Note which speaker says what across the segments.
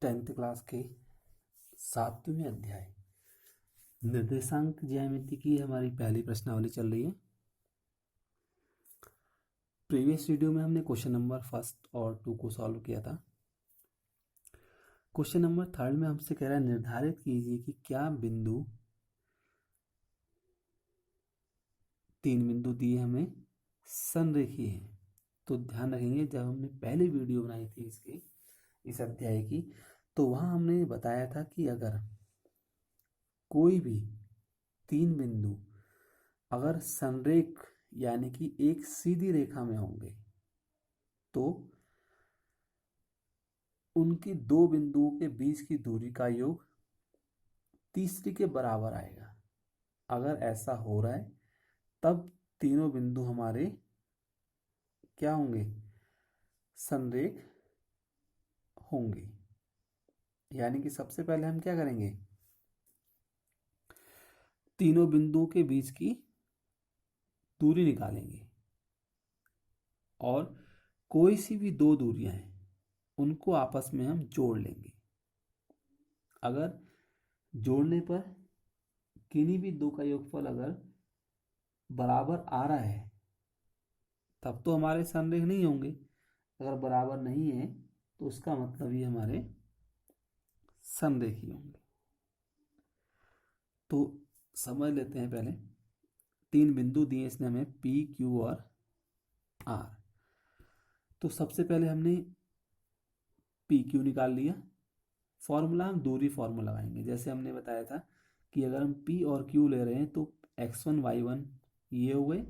Speaker 1: 10th class के 7वें अध्याय निर्देशांक ज्यामिति की हमारी पहली प्रश्नावली चल रही है। प्रीवियस वीडियो में हमने क्वेश्चन नंबर 1 और 2 को सॉल्व किया था। क्वेश्चन नंबर 3 में हमसे कह रहा है निर्धारित कीजिए कि क्या बिंदु 3 बिंदु दिए हमें संरेखीय है। तो ध्यान रखेंगे, जब हमने पहली वीडियो बनाई थी इस अध्याय की, तो वहां हमने बताया था कि अगर कोई भी 3 बिंदु अगर संरेख यानी कि एक सीधी रेखा में होंगे तो उनकी 2 बिंदुओं के बीच की दूरी का योग तीसरी के बराबर आएगा। अगर ऐसा हो रहा है तब तीनों बिंदु हमारे क्या होंगे, संरेख होंगे। यानी कि सबसे पहले हम क्या करेंगे, तीनों बिंदुओं के बीच की दूरी निकालेंगे और कोई सी भी 2 दूरियां हैं उनको आपस में हम जोड़ लेंगे। अगर जोड़ने पर किन्हीं भी 2 का योगफल अगर बराबर आ रहा है तब तो हमारे संरेख नहीं होंगे। अगर बराबर नहीं है तो उसका मतलब ये हमारे संरेखी होंगे। तो समझ लेते हैं पहले। 3 बिंदु दिए इसने हमें P, Q और R। तो सबसे पहले हमने PQ निकाल लिया। फॉर्मूला हम दूरी फॉर्मूला लगाएंगे। जैसे हमने बताया था कि अगर हम P और Q ले रहे हैं तो x1 y1 ये हो गए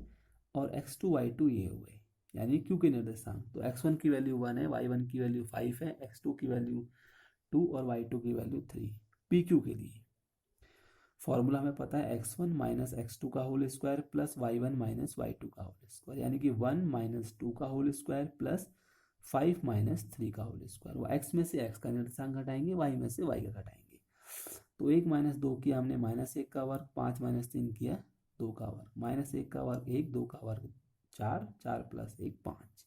Speaker 1: और x2 y2 ये हो गए, यानी Q के निर्देशांक। तो x1 की वैल्यू 1 है, y1 की वैल्यू 5 है, x2 की वैल्यू 2 और y2 की वैल्यू 3। PQ के लिए फॉर्मूला हमें पता है x1 माइनस x2 का whole square plus y1 minus y2 का होल स्क्वायर, यानी कि 1 माइनस 2 का होल स्क्वायर प्लस 5 माइनस 3 का होल स्क्वायर। वो x में से x का निर्देशांक घटाएंगे, y में से y का घटाएंगे। तो 1 माइनस 2 किया हमने -1 का वर्ग, 5 माइनस 3 किया 2 का वर्ग, -1 का वर्ग 1, 2 का वर्ग 4, 4 प्लस 1 5।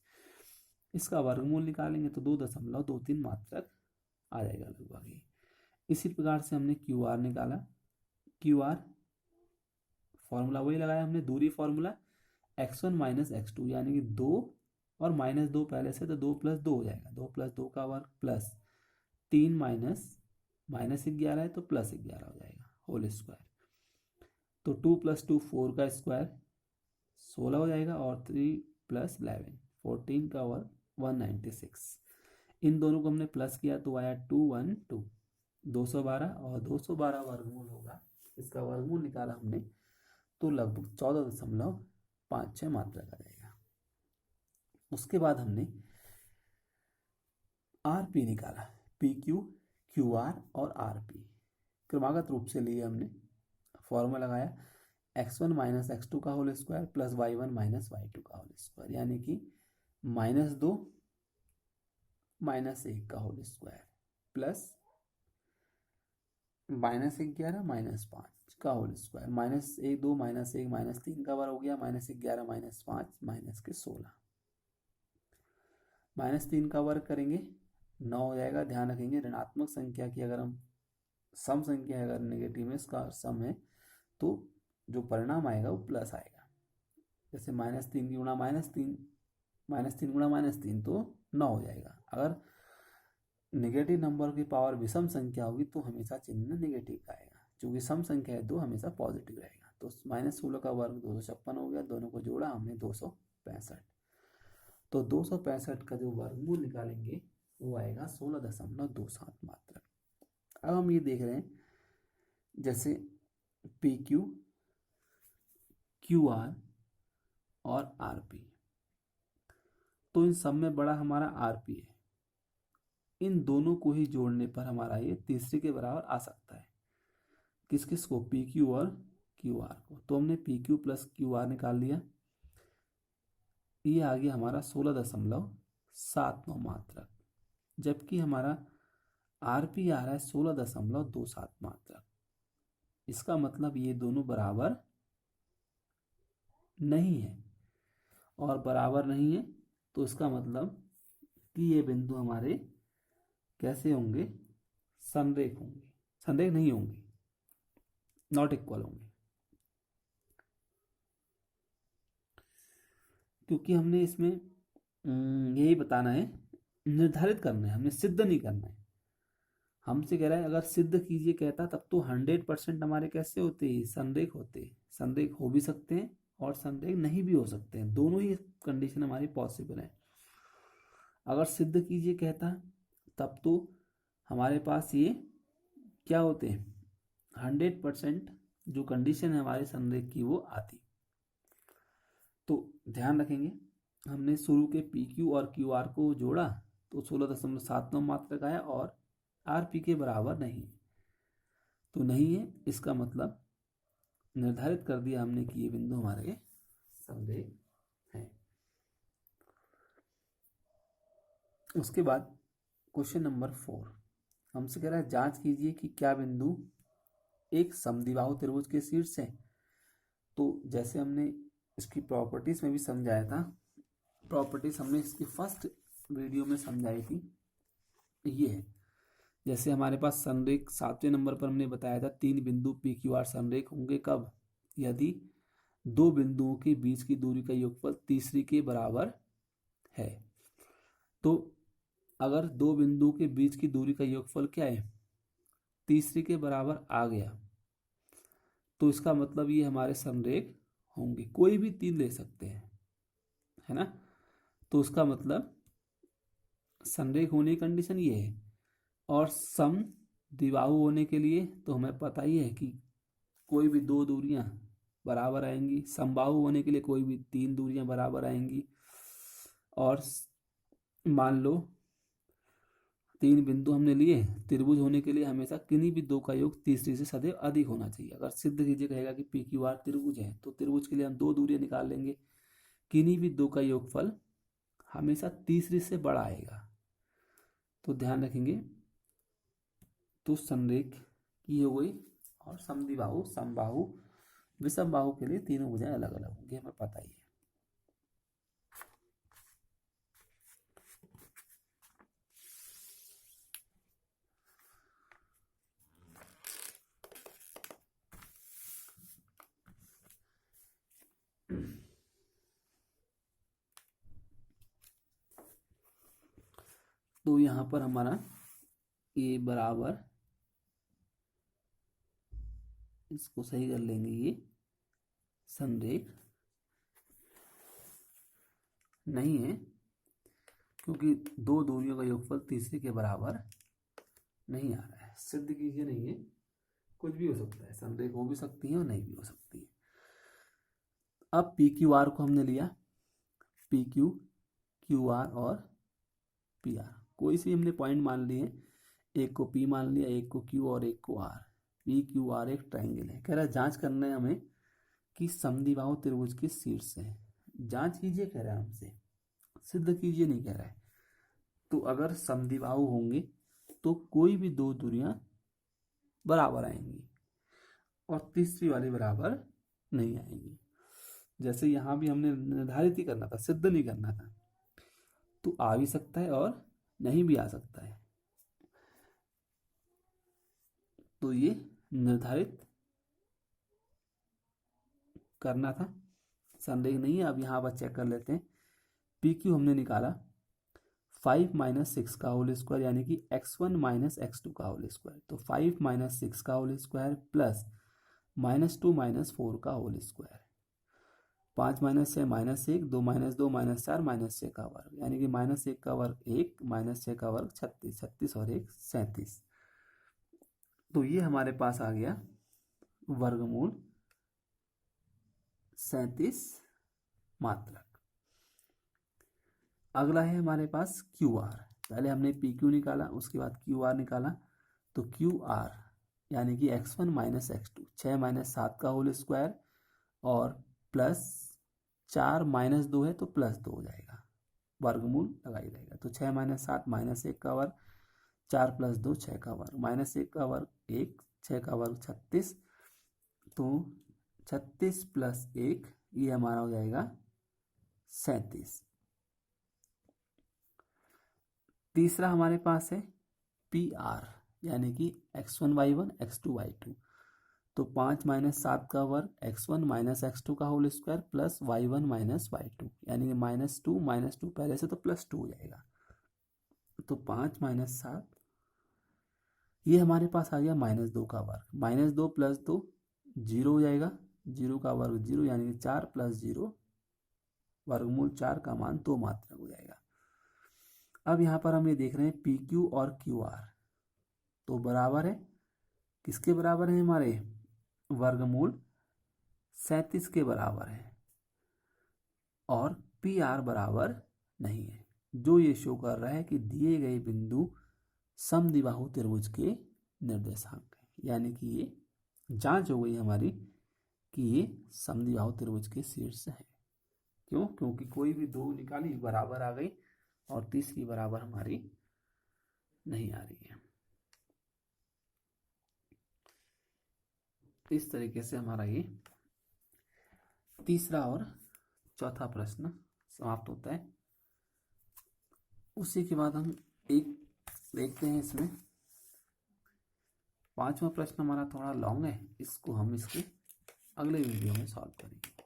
Speaker 1: इसका वर्गमूल निकालेंगे तो 2.23 मात्रक आ जाएगा लगभग ही। इसी प्रकार से हमने QR निकाला। QR फॉर्मूला वही लगाया हमने, दूरी फॉर्मूला x1 माइनस x2, यानी कि 2 और -2 पहले से, तो 2 प्लस 2 हो जाएगा, 2 प्लस 2 का वर्ग प्लस 3 माइनस 11 है तो प्लस 11 हो जाएगा होल स्क्वायर। तो 2 प्लस 2 4 का स्क्वायर 16 हो जाएगा और 3 प्लस 11 14 का वर्ग 196। इन दोनों को हमने प्लस किया तो आया 212 212 और 212 वर्गमूल होगा। इसका वर्गमूल निकाला हमने तो लगभग 14.56 मात्रा का रहेगा। उसके बाद हमने RP निकाला, PQ, QR और RP क्रमागत रूप से लिए हमने। फॉर्मूला लगाया x1 माइनस x2 का whole square plus y1 minus y2 का होल स्क्वायर, यानी कि -2 -1 का होल स्क्वायर प्लस -11 -5 का होल स्क्वायर, -1 2 -1 -3 का वर्ग हो गया, -11 -5 -16। -3 का वर्ग करेंगे 9 हो जाएगा। ध्यान रखेंगे ऋणात्मक संख्या की अगर हम सम संख्या अगर नेगेटिव में इसका सम है तो जो परिणाम आएगा वो प्लस आएगा। जैसे -3 गुणा -3 -3 गुणा -3 तो 9 हो जाएगा। अगर नेगेटिव नंबर की पावर विषम संख्या होगी तो हमेशा चिन्ह नेगेटिव का आएगा। चूंकि सम संख्या है 2 हमेशा पॉजिटिव रहेगा। तो -16 का वर्ग 256 हो गया, दोनों को जोड़ा हमने 265। तो 265 का जो वर्गमूल निकालेंगे वो आएगा 16.27 मात्रक। अब हम ये देख रहे हैं जैसे PQ, QR और RP, तो इन सब में बड़ा हमारा RP है। इन दोनों को ही जोड़ने पर हमारा ये तीसरे के बराबर आ सकता है। किस किस को, PQ और QR को। तो हमने PQ प्लस QR निकाल लिया, ये आ गया हमारा 16.79 मात्रक, जबकि हमारा RP आ रहा है 16.27 मात्रक। इसका मतलब ये दोनों बराबर नहीं है, और बराबर नहीं है तो इसका मतलब कि ये बिंदु हमारे कैसे होंगे, संरेख होंगे, संरेख नहीं होंगे, नॉट इक्वल होंगे, क्योंकि हमने इसमें यही बताना है, निर्धारित करना है, हमने सिद्ध नहीं करना है। हमसे कह रहा है अगर सिद्ध कीजिए कहता तब तो 100% हमारे कैसे होते हैं, संरेख होते हैं। संरेख हो भी सकते हैं और संरेख नहीं भी हो सकते हैं, दोनों ही कंडीशन हमारी पॉसिबल है। अगर सिद्ध कीजिए कहता तब तो हमारे पास ये क्या होते हैं, 100% जो कंडीशन है हमारे संरेख की वो आती। तो ध्यान रखेंगे, हमने शुरू के पी क्यू और क्यू आर को जोड़ा तो 16.79 मात्रक आया और आर पी के बराबर नहीं, तो नहीं है, इसका मतलब निर्धारित कर दिया हमने कि ये बिंदु हमारे संरेख हैं। उसके बाद क्वेश्चन नंबर 4 हमसे कह रहा है जांच कीजिए कि क्या बिंदु एक समद्विबाहु त्रिभुज के शीर्ष है। तो जैसे हमने इसकी प्रॉपर्टीज में भी समझाया था, प्रॉपर्टीज हमने इसकी फर्स्ट वीडियो में समझाई थी, ये है जैसे हमारे पास संरेख 7वें नंबर पर हमने बताया था 3 बिंदु पी क्यू आर संरेख होंगे कब, यदि 2 बिंदुओं के बीच की दूरी का योगफल तीसरी के बराबर है। तो अगर 2 बिंदुओं के बीच की दूरी का योगफल क्या है, तीसरी के बराबर आ गया, तो इसका मतलब ये हमारे संरेख होंगे, कोई भी 3 ले सकते हैं, है ना। तो उसका मतलब संरेख होने की कंडीशन ये है। और समद्विबाहु होने के लिए तो हमें पता ही है कि कोई भी 2 दूरियां बराबर आएंगी, समबाहु होने के लिए कोई भी 3 दूरियां बराबर आएंगी। और मान लो 3 बिंदु हमने लिए, त्रिभुज होने के लिए हमेशा किन्हीं भी 2 का योग तीसरी से सदैव अधिक होना चाहिए। अगर सिद्ध कीजिए कहेगा कि पी क्यू आर त्रिभुज है तो त्रिभुज के लिए हम 2 दूरियां निकाल लेंगे, किन्हीं भी 2 का योगफल हमेशा तीसरी से बड़ा आएगा। तो ध्यान रखेंगे, तो संरेख की हो गई। और समद्विबाहु, समबाहु, विषमबाहु के लिए तीनों भुजाएं अलग अलग होंगी, हमें पता ही है। तो यहां पर हमारा ए बराबर, इसको सही कर लेंगे, ये संरेख नहीं है क्योंकि 2 दूरियों का योगफल तीसरे के बराबर नहीं आ रहा है। सिद्ध कीजिए नहीं है, कुछ भी हो सकता है, संरेख हो भी सकती है और नहीं भी हो सकती है। अब पी क्यू आर को हमने लिया, पी क्यू, क्यू आर और पी आर, कोई सी हमने पॉइंट मान लिए, एक को पी मान लिया, एक को क्यू और एक को आर। पी क्यू आर एक ट्राइंगल है, कह रहा है जांच करना है हमें कि समद्विबाहु त्रिभुज के शीर्ष है। जांच कीजिए कह रहा है हमसे, सिद्ध कीजिए नहीं कह रहा है। तो अगर समद्विबाहु होंगे तो कोई भी 2 दूरियां बराबर आएंगी और तीसरी वाली बराबर नहीं आएंगी। जैसे यहां भी हमने निर्धारित ही करना था, सिद्ध नहीं करना था। तो आ भी सकता है और नहीं भी आ सकता है, तो ये निर्धारित करना था, संदेह नहीं है। अब यहाँ पर चेक कर लेते हैं, पी क्यू हमने निकाला 5 - 6 का होल स्क्वायर यानी कि x1 - x2 का होल स्क्वायर। तो 5 - 6 का होल स्क्वायर प्लस -2 - 4 का होल स्क्वायर, 5 - 6 -1, 2 - 2 - 4 -6 का वर्ग, यानी कि -1 का वर्ग 1, -6 का वर्ग 36, 36 और 1 37। तो ये हमारे पास आ गया वर्गमूल 37 मात्रक। अगला है हमारे पास क्यू आर। पहले हमने पी क्यू निकाला, उसके बाद क्यू आर निकाला। तो क्यू आर यानी कि x1 - x2, 6 - 7 का होल स्क्वायर और प्लस 4 - 2 है तो +2 हो जाएगा, वर्गमूल लगाई रहेगा। तो 6 - 7 -1 का वर्ग, 4 + 2 6 का वर्ग, -1 का वर्ग 1, 6 का वर्ग 36। तो 36 + 1 ये हमारा हो जाएगा 37। तीसरा हमारे पास है पी आर यानी कि x1y1 x2y2। तो 5 माइनस 7 का वर्ग x1 माइनस x2 का whole square plus y1 minus y2, यानी कि -2 पहले से तो +2 हो जाएगा। तो 5 माइनस 7, ये हमारे पास आ गया -2 का वर्ग, -2 + 2 0 हो जाएगा, 0 का वर्ग 0, यानी कि 4 + 0 वर्गमूल 4 का मान 2 मात्रक हो जाएगा। अब यहाँ पर हम ये देख रहे हैं पी क्यू और क्यू आर तो बराबर है, किसके बराबर है हमारे, वर्गमूल 37 के बराबर है, और पी आर बराबर नहीं है, जो ये शो कर रहा है कि दिए गए बिंदु समद्विबाहु त्रिभुज के निर्देशांक है। यानी कि ये जांच हो गई हमारी कि ये समद्विबाहु त्रिभुज के शीर्ष है। क्यों? क्योंकि कोई भी दो निकाली बराबर आ गई और तीसरी बराबर हमारी नहीं आ रही है। इस तरीके से हमारा ये तीसरा और चौथा प्रश्न समाप्त होता है। उसी के बाद हम एक देखते हैं, इसमें 5वां प्रश्न हमारा थोड़ा लॉन्ग है, इसको हम इसके अगले वीडियो में सॉल्व करेंगे।